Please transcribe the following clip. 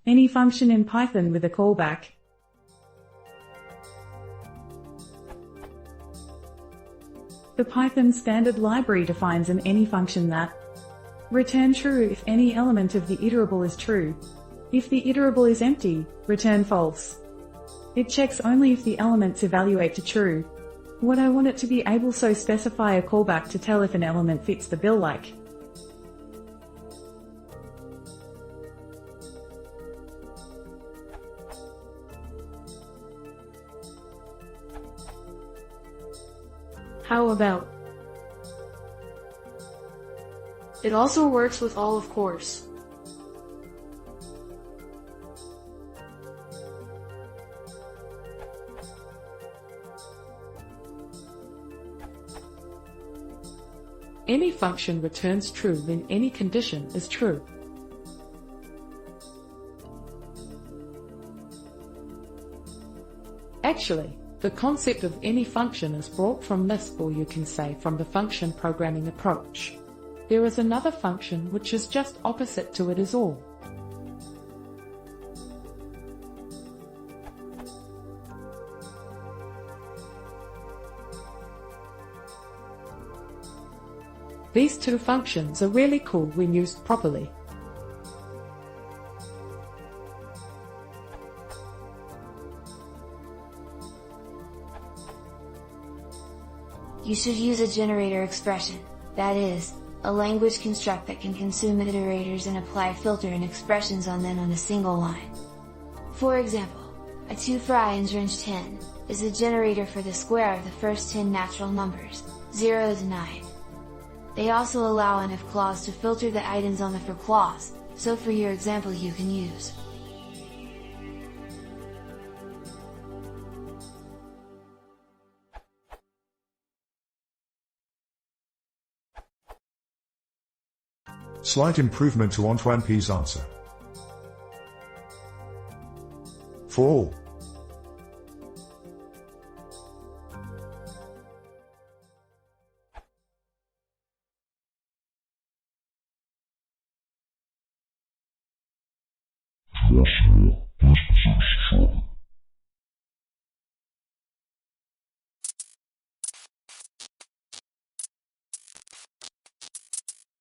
Any function in Python with a callback. The Python standard library defines an any function that return true if any element of the iterable is true. If the iterable is empty, return false. It checks only if the elements evaluate to true. What I want it to be able so specify a callback to tell if an element fits the bill like. How about? It also works with all, of course. Any function returns true when any condition is true. Actually, the concept of any function is brought from Lisp, or you can say from the function programming approach. There is another function which is just opposite to it is all. These two functions are really cool when used properly. You should use a generator expression, that is, a language construct that can consume iterators and apply filter and expressions on them on a single line. For example, a 2 for I in range 10, is a generator for the square of the first 10 natural numbers, 0 to 9. They also allow an if clause to filter the items on the for clause, so for your example you can use Slight improvement to Antoine P's answer. For all. Industrial disposition.